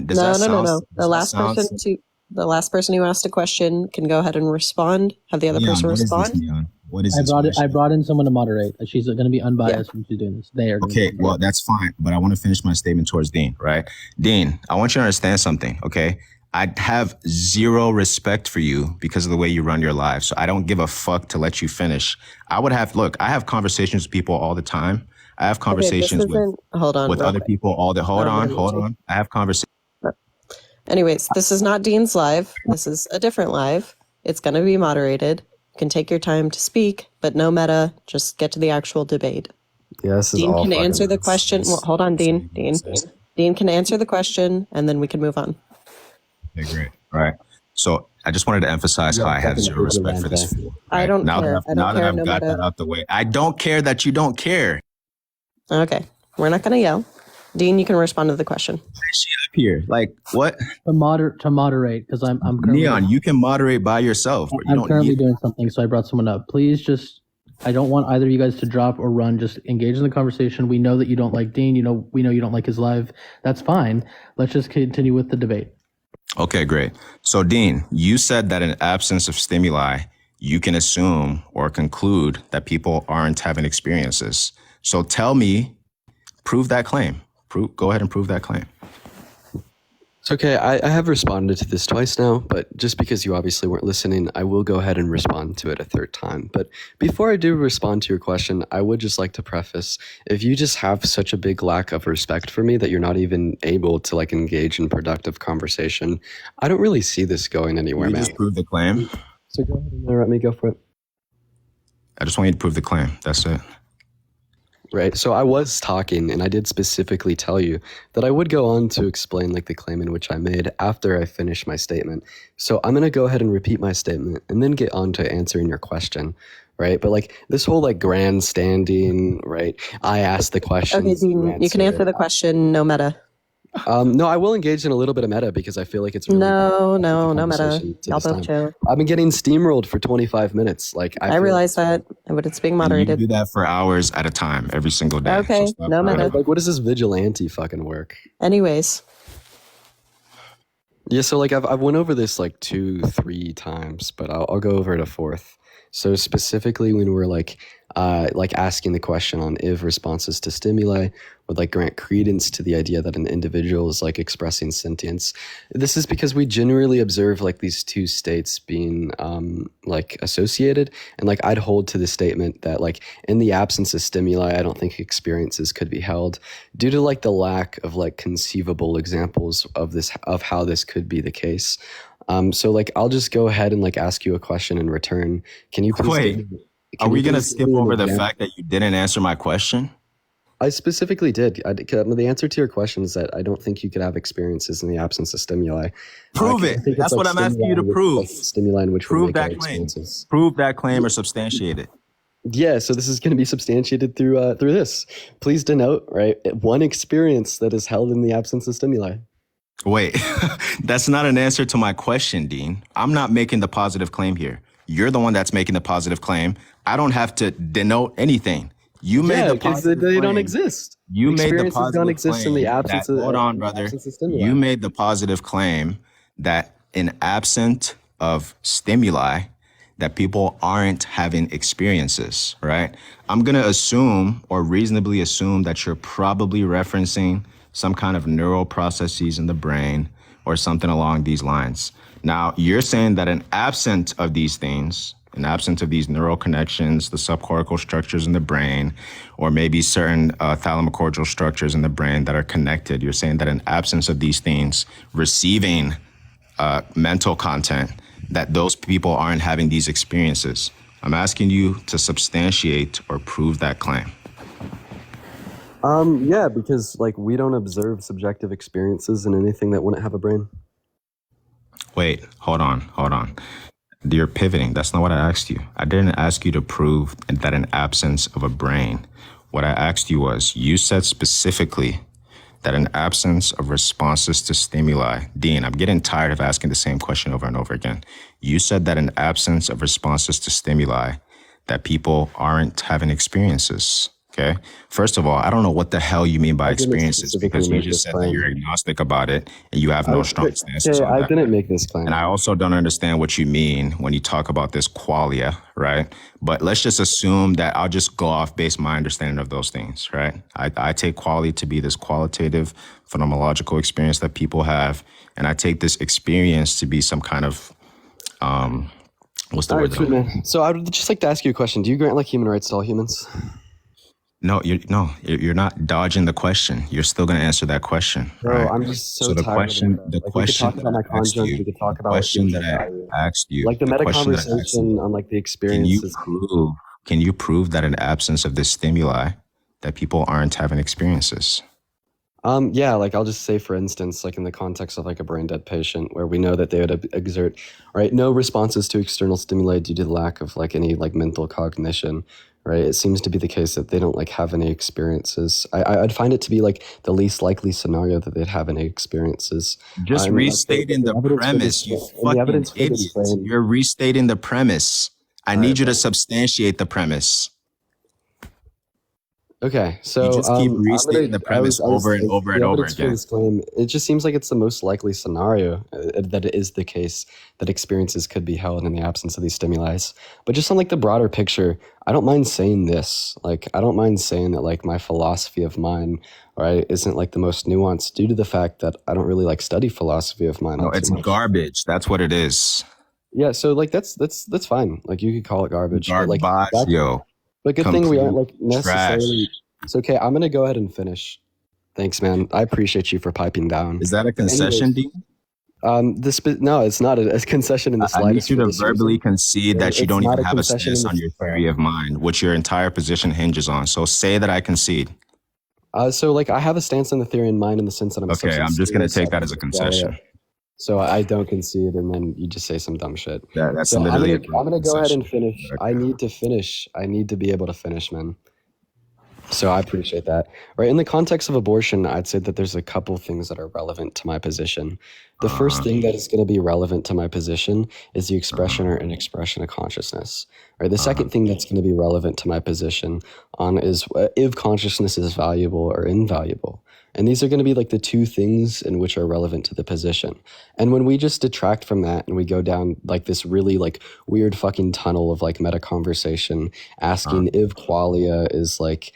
[SPEAKER 1] Does
[SPEAKER 6] no. The last person who asked a question can go ahead and respond. Have the other person respond.
[SPEAKER 1] What is this?
[SPEAKER 5] I brought in someone to moderate. She's going to be unbiased when she's doing this. They are.
[SPEAKER 1] Okay, well that's fine, but I want to finish my statement towards Dean. Right, Dean. I want you to understand something. Okay. I have zero respect for you because of the way you run your life. So I don't give a fuck to let you finish. I have conversations with people all the time. I have conversations with other people all the, hold on. I have conversations.
[SPEAKER 6] Anyways, this is not Dean's live. This is a different live. It's going to be moderated. You can take your time to speak, but no meta. Just get to the actual debate.
[SPEAKER 2] Yeah, this is
[SPEAKER 6] Dean
[SPEAKER 2] all
[SPEAKER 6] can answer the question. Well, hold on, Dean. Dean can answer the question, and then we can move on.
[SPEAKER 1] Okay, great. All right. So I just wanted to emphasize how I have zero respect for this fool. Right?
[SPEAKER 6] I don't care.
[SPEAKER 1] Now that I've got that out the way, I don't care that you don't care.
[SPEAKER 6] Okay. We're not going to yell. Dean, you can respond to the question.
[SPEAKER 1] She up here. Like, what?
[SPEAKER 5] To moderate, because I'm currently...
[SPEAKER 1] Neon, you can moderate by yourself.
[SPEAKER 5] I'm currently doing something, so I brought someone up. Please just... I don't want either of you guys to drop or run. Just engage in the conversation. We know that you don't like Dean. We know you don't like his live. That's fine. Let's just continue with the debate.
[SPEAKER 1] Okay, great. So, Dean, you said that in absence of stimuli, you can assume or conclude that people aren't having experiences. So tell me, prove that claim. Go ahead and prove that claim.
[SPEAKER 2] It's okay. I have responded to this twice now, but just because you obviously weren't listening, I will go ahead and respond to it a third time. But before I do respond to your question, I would just like to preface, if you just have such a big lack of respect for me that you're not even able to like engage in productive conversation, I don't really see this going anywhere, man.
[SPEAKER 1] Just prove the claim.
[SPEAKER 2] So go ahead and let me go for it.
[SPEAKER 1] I just want you to prove the claim. That's it.
[SPEAKER 2] Right. So I was talking and I did specifically tell you that I would go on to explain like the claim in which I made after I finish my statement. So I'm going to go ahead and repeat my statement and then get on to answering your question. Right. But like this whole like grandstanding, right? I asked the question.
[SPEAKER 6] Okay, Dean, you can answer the question. No meta.
[SPEAKER 2] No, I will engage in a little bit of meta because I feel like it's really
[SPEAKER 6] no meta. Y'all both chill.
[SPEAKER 2] I've been getting steamrolled for 25 minutes. Like
[SPEAKER 6] I realize that, but it's being moderated.
[SPEAKER 1] You do that for hours at a time, every single day.
[SPEAKER 6] Okay,
[SPEAKER 1] so
[SPEAKER 6] no meta.
[SPEAKER 2] Like, what is this vigilante fucking work?
[SPEAKER 6] Anyways.
[SPEAKER 2] Yeah, so like I've went over this like 2-3 times, but I'll go over it a fourth. So specifically when we're like asking the question on if responses to stimuli would like grant credence to the idea that an individual is like expressing sentience. This is because we generally observe like these two states being like associated, and like I'd hold to the statement that like in the absence of stimuli, I don't think experiences could be held due to like the lack of like conceivable examples of how this could be the case. So like I'll just go ahead and like ask you a question in return. Can you please
[SPEAKER 1] are we going to skip over the fact that you didn't answer my question?
[SPEAKER 2] I specifically did. The answer to your question is that I don't think you could have experiences in the absence of stimuli.
[SPEAKER 1] Prove it. That's what I'm asking you to prove.
[SPEAKER 2] Stimuli in which
[SPEAKER 1] prove that claim. Prove that claim or substantiate it.
[SPEAKER 2] Yeah, so this is going to be substantiated through this. Please denote, right, one experience that is held in the absence of stimuli.
[SPEAKER 1] Wait, that's not an answer to my question, Dean. I'm not making the positive claim here. You're the one that's making the positive claim. I don't have to denote anything. You made the positive
[SPEAKER 2] they
[SPEAKER 1] claim.
[SPEAKER 2] don't exist.
[SPEAKER 1] You made the
[SPEAKER 2] Experiences
[SPEAKER 1] positive
[SPEAKER 2] don't exist
[SPEAKER 1] claim
[SPEAKER 2] in the absence of
[SPEAKER 1] hold on, brother.
[SPEAKER 2] stimuli.
[SPEAKER 1] You made the positive claim that in absent of stimuli, that people aren't having experiences, right? I'm gonna assume or reasonably assume that you're probably referencing some kind of neural processes in the brain or something along these lines. Now, you're saying that in absent of these things, in absence of these neural connections, the subcortical structures in the brain, or maybe certain thalamocortical structures in the brain that are connected, you're saying that in absence of these things, receiving mental content, that those people aren't having these experiences. I'm asking you to substantiate or prove that claim.
[SPEAKER 2] Yeah, because like we don't observe subjective experiences in anything that wouldn't have a brain.
[SPEAKER 1] Wait, hold on. You're pivoting. That's not what I asked you. I didn't ask you to prove that in absence of a brain. What I asked you was, you said specifically that in absence of responses to stimuli, Dean, I'm getting tired of asking the same question over and over again. You said that in absence of responses to stimuli, that people aren't having experiences. Okay. First of all, I don't know what the hell you mean by experiences, because you just said that you're agnostic about it and you have no strong stances on that.
[SPEAKER 2] I didn't make this claim.
[SPEAKER 1] And I also don't understand what you mean when you talk about this qualia, right? But let's just assume that I'll just go off based my understanding of those things, right? I take qualia to be this qualitative phenomenological experience that people have. And I take this experience to be some kind of, what's the word?
[SPEAKER 2] Right, so I would just like to ask you a question. Do you grant like human rights to all humans?
[SPEAKER 1] No, you're not dodging the question. You're still going to answer that question, right?
[SPEAKER 2] I'm just so tired
[SPEAKER 1] the question that I asked you,
[SPEAKER 2] we could talk about
[SPEAKER 1] question that I asked you,
[SPEAKER 2] like the meta conversation on like the experiences.
[SPEAKER 1] Can you prove that in absence of this stimuli, that people aren't having experiences?
[SPEAKER 2] Yeah, like I'll just say, for instance, like in the context of like a brain dead patient, where we know that they would exert, right, no responses to external stimuli due to the lack of like any like mental cognition, right? It seems to be the case that they don't like have any experiences. I'd find it to be like the least likely scenario that they'd have any experiences.
[SPEAKER 1] Just restating the premise, you fucking idiot. You're restating the premise. I need you to substantiate the premise.
[SPEAKER 2] Okay, so
[SPEAKER 1] you just keep restating the premise over and over and over again.
[SPEAKER 2] Claim, it just seems like it's the most likely scenario that it is the case that experiences could be held in the absence of these stimuli. But just on like the broader picture, I don't mind saying this. Like, I don't mind saying that like my philosophy of mind, right, isn't like the most nuanced due to the fact that I don't really like study philosophy of mind.
[SPEAKER 1] No, it's garbage. That's what it is.
[SPEAKER 2] Yeah, so like that's fine. Like you could call it garbage.
[SPEAKER 1] Garbage,
[SPEAKER 2] but,
[SPEAKER 1] yo.
[SPEAKER 2] But good thing we aren't like necessarily. It's okay. I'm gonna go ahead and finish. Thanks, man. I appreciate you for piping down.
[SPEAKER 1] Is that a concession, Dean?
[SPEAKER 2] No, it's not a concession in the slightest.
[SPEAKER 1] I need you to verbally concede that you don't even have a stance on your theory of mind, which your entire position hinges on. So say that I concede.
[SPEAKER 2] So like I have a stance on the theory in mind in the sense that I'm
[SPEAKER 1] okay. I'm just gonna take that as a concession.
[SPEAKER 2] So I don't concede, and then you just say some dumb shit.
[SPEAKER 1] Yeah, that's
[SPEAKER 2] so
[SPEAKER 1] literally.
[SPEAKER 2] I'm gonna go ahead and finish. Okay. I need to finish. I need to be able to finish, man. So I appreciate that. Right. In the context of abortion, I'd say that there's a couple things that are relevant to my position. The first thing that is going to be relevant to my position is the expression or inexpression of consciousness. Right. The second thing that's going to be relevant to my position on is if consciousness is valuable or invaluable. And these are going to be like the two things in which are relevant to the position. And when we just detract from that and we go down like this really like weird fucking tunnel of like meta conversation, asking if qualia is like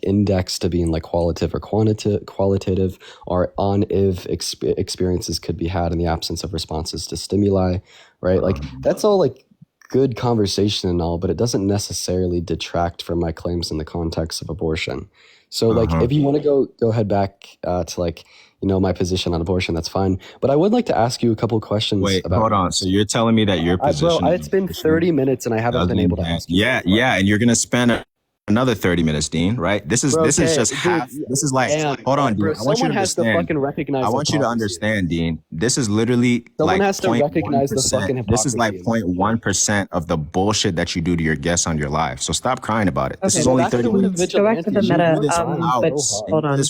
[SPEAKER 2] indexed to being like qualitative or qualitative, or on if experiences could be had in the absence of responses to stimuli, right? Like that's all like good conversation and all, but it doesn't necessarily detract from my claims in the context of abortion. So like if you want to go head back to like, you know, my position on abortion, that's fine. But I would like to ask you a couple questions.
[SPEAKER 1] Wait, hold on. So you're telling me that your position...
[SPEAKER 2] Bro, it's been 30 minutes and I haven't been able to ask you.
[SPEAKER 1] Yeah. And you're going to spend another 30 minutes, Dean, right? This is just half. This is like, hold on, Dean. I want you to understand. I want you to understand, Dean. This is literally
[SPEAKER 2] someone has to recognize the fucking hypocrisy.
[SPEAKER 1] This is like 0.1% of the bullshit that you do to your guests on your live. So stop crying about it. This is only 30 minutes.
[SPEAKER 7] Go back to the meta. But hold on.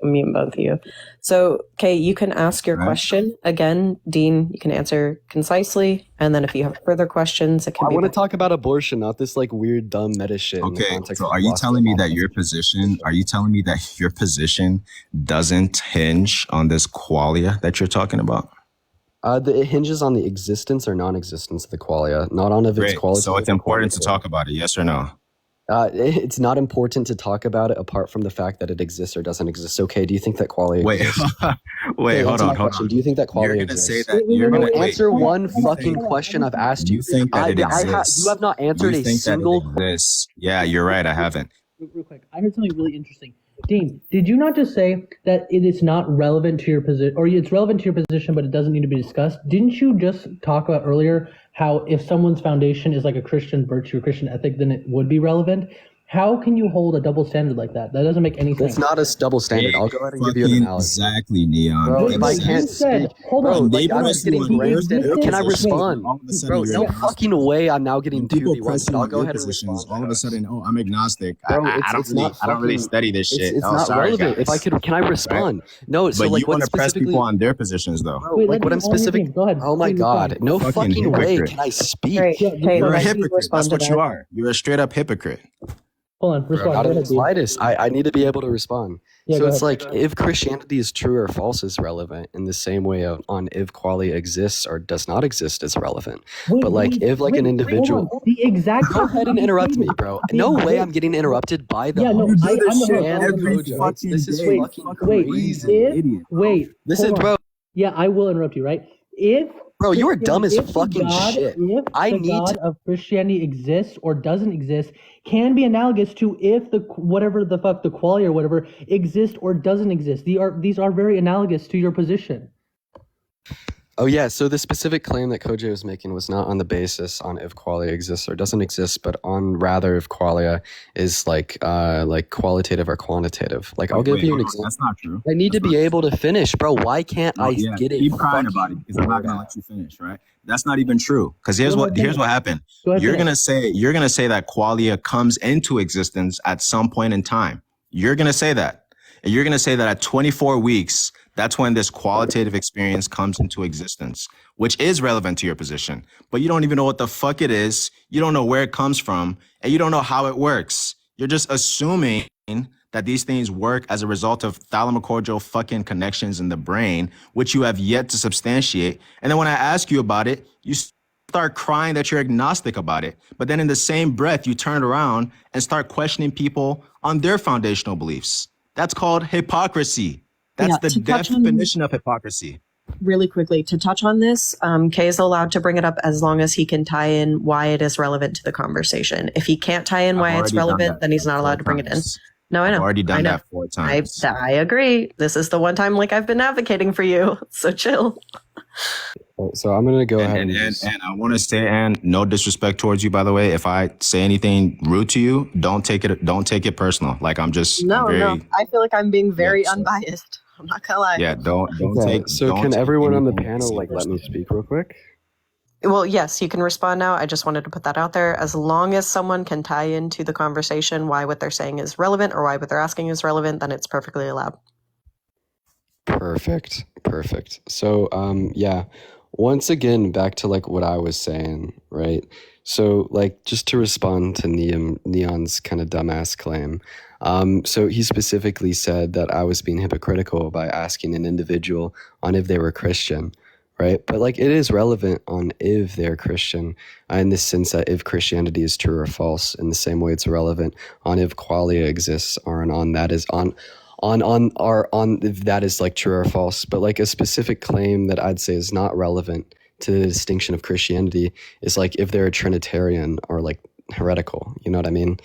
[SPEAKER 6] mute both of you. So, Kay, you can ask your question again. Dean, you can answer concisely, and then if you have further questions, it can be.
[SPEAKER 2] I want to talk about abortion, not this like weird dumb meta shit.
[SPEAKER 1] Okay, so are you telling me that your position? Are you telling me that your position doesn't hinge on this qualia that you're talking about?
[SPEAKER 2] It hinges on the existence or non-existence of the qualia, not on if it's quality.
[SPEAKER 1] So it's important to talk about it, yes or no?
[SPEAKER 2] It's not important to talk about it apart from the fact that it exists or doesn't exist. Okay, do you think that qualia exists?
[SPEAKER 1] Wait, hold on.
[SPEAKER 2] Do you think that qualia
[SPEAKER 1] exists?
[SPEAKER 2] Say
[SPEAKER 1] that you're going to
[SPEAKER 2] answer one fucking question I've asked you.
[SPEAKER 1] You think that it exists?
[SPEAKER 2] You have not answered a single.
[SPEAKER 1] Yeah, you're right. I haven't.
[SPEAKER 5] Real quick, I heard something really interesting. Dean, did you not just say that it is not relevant to your position, or it's relevant to your position, but it doesn't need to be discussed? Didn't you just talk about earlier how if someone's foundation is like a Christian virtue, a Christian ethic, then it would be relevant? How can you hold a double standard like that? That doesn't make any sense.
[SPEAKER 2] It's not a double standard. I'll go ahead and give you an analogy.
[SPEAKER 1] Exactly, Neon.
[SPEAKER 2] Bro, if I can't speak,
[SPEAKER 5] hold on.
[SPEAKER 2] Bro, like, I'm just getting roasted. Can I respond? Bro, no fucking way I'm now getting 2v1, but I'll go ahead and respond.
[SPEAKER 1] All of a sudden, I'm agnostic.
[SPEAKER 2] Bro,
[SPEAKER 1] I don't really study this shit.
[SPEAKER 2] It's not relevant. If I could, can I respond? No, so
[SPEAKER 1] but
[SPEAKER 2] like
[SPEAKER 1] you want to press people on their positions, though.
[SPEAKER 2] Bro, like what I'm specific.
[SPEAKER 5] Go ahead.
[SPEAKER 2] Oh my god, no fucking way can I speak.
[SPEAKER 1] You're a hypocrite. That's what you are. You're a straight up hypocrite.
[SPEAKER 5] Hold on, respond.
[SPEAKER 2] Not in the slightest. I need to be able to respond.
[SPEAKER 5] Yeah,
[SPEAKER 2] so it's like if Christianity is true or false is relevant in the same way on if qualia exists or does not exist is relevant. But like if like an individual,
[SPEAKER 5] the exact.
[SPEAKER 2] Go ahead and interrupt me, bro. No way I'm getting interrupted by the.
[SPEAKER 5] Yeah, no, I'm
[SPEAKER 2] This is fucking crazy.
[SPEAKER 5] Wait.
[SPEAKER 2] This is bro.
[SPEAKER 5] Yeah, I will interrupt you. Right? If
[SPEAKER 2] bro, you are dumb as fucking shit.
[SPEAKER 5] If
[SPEAKER 2] I
[SPEAKER 5] the
[SPEAKER 2] need
[SPEAKER 5] God of Christianity exists or doesn't exist, can be analogous to if the whatever the fuck the qualia or whatever exists or doesn't exist. These are very analogous to your position.
[SPEAKER 2] Oh yeah, so the specific claim that Kojo was making was not on the basis on if qualia exists or doesn't exist, but on rather if qualia is like qualitative or quantitative. Like I'll give you an example.
[SPEAKER 1] That's not true.
[SPEAKER 2] I need to be able to finish, bro. Why can't I get it?
[SPEAKER 1] Keep crying about it because I'm not gonna let you finish, right? That's not even true. Because here's what happened. You're gonna say that qualia comes into existence at some point in time. You're gonna say that. And you're gonna say that at 24 weeks, that's when this qualitative experience comes into existence, which is relevant to your position. But you don't even know what the fuck it is. You don't know where it comes from, and you don't know how it works. You're just assuming that these things work as a result of thalamocordial fucking connections in the brain, which you have yet to substantiate. And then when I ask you about it, you start crying that you're agnostic about it. But then in the same breath, you turn around and start questioning people on their foundational beliefs. That's called hypocrisy. That's the definition of hypocrisy.
[SPEAKER 6] Really quickly, to touch on this, Kay is allowed to bring it up as long as he can tie in why it is relevant to the conversation. If he can't tie in why it's relevant, then he's not allowed to bring it in. No, I know.
[SPEAKER 1] I've already done that 4 times.
[SPEAKER 6] I agree. This is the one time like I've been advocating for you. So chill.
[SPEAKER 2] So I'm gonna go ahead
[SPEAKER 1] and I want to say, and no disrespect towards you, by the way. If I say anything rude to you, don't take it personal. Like I'm just
[SPEAKER 6] no. I feel like I'm being very unbiased. I'm not gonna lie.
[SPEAKER 1] Yeah, don't take.
[SPEAKER 2] So can everyone on the panel like let me speak real quick?
[SPEAKER 6] Well, yes, you can respond now. I just wanted to put that out there. As long as someone can tie into the conversation why what they're saying is relevant or why what they're asking is relevant, then it's perfectly allowed.
[SPEAKER 2] Perfect. So yeah. Once again, back to like what I was saying, right? So like just to respond to Neon's kind of dumbass claim. So he specifically said that I was being hypocritical by asking an individual on if they were Christian, right? But like it is relevant on if they're Christian in the sense that if Christianity is true or false, in the same way it's relevant on if qualia exists or on that is on if that is like true or false. But like a specific claim that I'd say is not relevant to the distinction of Christianity is like if they're a Trinitarian or like heretical, you know what I mean?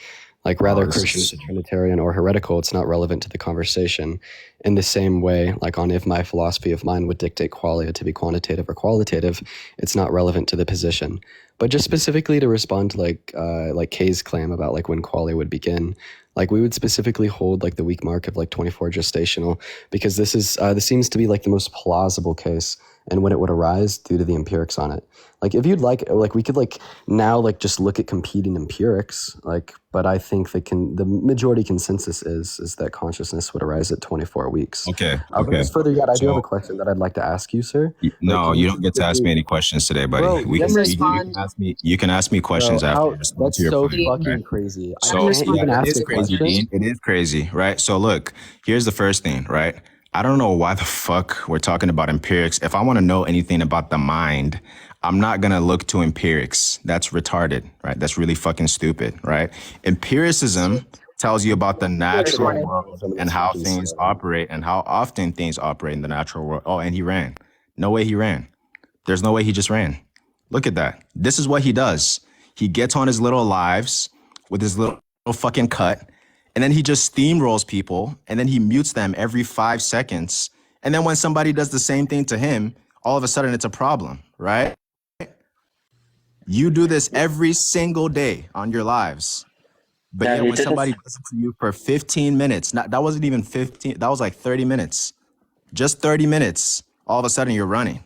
[SPEAKER 2] Like rather Christian is a Trinitarian or heretical, it's not relevant to the conversation. In the same way, like on if my philosophy of mind would dictate qualia to be quantitative or qualitative, it's not relevant to the position. But just specifically to respond to like Kay's claim about like when qualia would begin, like we would specifically hold like the week mark of like 24 gestational because this seems to be like the most plausible case and when it would arise due to the empirics on it. Like if you'd like we could like now like just look at competing empirics, like, but I think the majority consensus is that consciousness would arise at 24 weeks.
[SPEAKER 1] Okay.
[SPEAKER 2] But just further yet, I do have a question that I'd like to ask you, sir.
[SPEAKER 1] No, you don't get to ask me any questions today, buddy.
[SPEAKER 2] Bro,
[SPEAKER 1] You can ask me questions after.
[SPEAKER 2] That's so fucking crazy.
[SPEAKER 1] So it is crazy, Dean. It is crazy, right? So look, here's the first thing, right? I don't know why the fuck we're talking about empirics. If I want to know anything about the mind, I'm not going to look to empirics. That's retarded, right? That's really fucking stupid, right? Empiricism tells you about the natural world and how things operate and how often things operate in the natural world. Oh, and he ran. No way he ran. There's no way he just ran. Look at that. This is what he does. He gets on his little lives with his little fucking cut, and then he just steamrolls people, and then he mutes them every 5 seconds. And then when somebody does the same thing to him, all of a sudden it's a problem, right? You do this every single day on your lives. But yet when somebody does it to you for 15 minutes, that wasn't even 15, that was like 30 minutes. Just 30 minutes, all of a sudden you're running.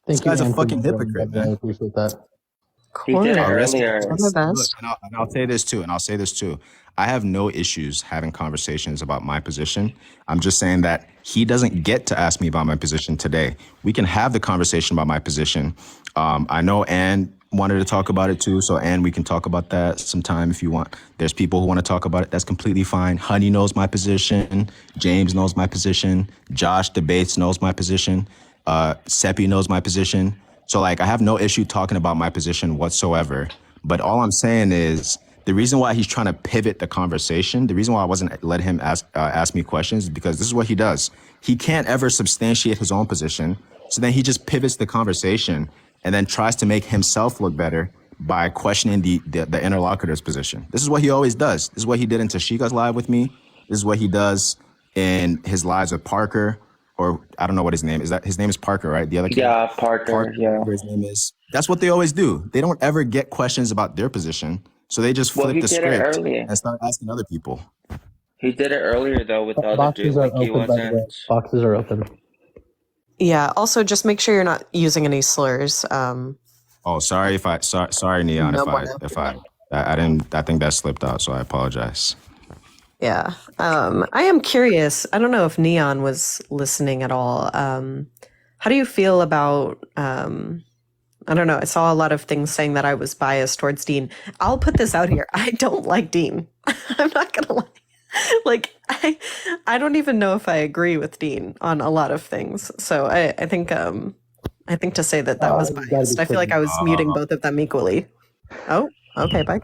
[SPEAKER 1] This guy's a fucking hypocrite, man.
[SPEAKER 5] I appreciate that.
[SPEAKER 7] He did it earlier.
[SPEAKER 1] And I'll say this too. I have no issues having conversations about my position. I'm just saying that he doesn't get to ask me about my position today. We can have the conversation about my position. I know Ann wanted to talk about it too. So Ann, we can talk about that sometime if you want. There's people who want to talk about it. That's completely fine. Honey knows my position. James knows my position. Josh Debates knows my position. Seppi knows my position. So like, I have no issue talking about my position whatsoever. But all I'm saying is the reason why he's trying to pivot the conversation, the reason why I wasn't let him ask me questions is because this is what he does. He can't ever substantiate his own position. So then he just pivots the conversation and then tries to make himself look better by questioning the interlocutor's position. This is what he always does. This is what he did in Tashika's live with me. This is what he does in his lives with Parker, or I don't know what his name is. That his name is Parker, right? The other kid?
[SPEAKER 7] Yeah, Parker. Yeah.
[SPEAKER 1] Whatever his name is. That's what they always do. They don't ever get questions about their position, so they just flip the script and start asking other people.
[SPEAKER 7] He did it earlier though with the other dude. Like he wasn't.
[SPEAKER 5] Boxes are open.
[SPEAKER 6] Yeah. Also, just make sure you're not using any slurs.
[SPEAKER 1] Oh, sorry sorry, Neon. I think that slipped out, so I apologize.
[SPEAKER 6] Yeah. I am curious. I don't know if Neon was listening at all. How do you feel about, I don't know. I saw a lot of things saying that I was biased towards Dean. I'll put this out here. I don't like Dean. I'm not going to lie. Like, I don't even know if I agree with Dean on a lot of things. So I think to say that was biased. I feel like I was muting both of them equally. Oh, okay. Bye.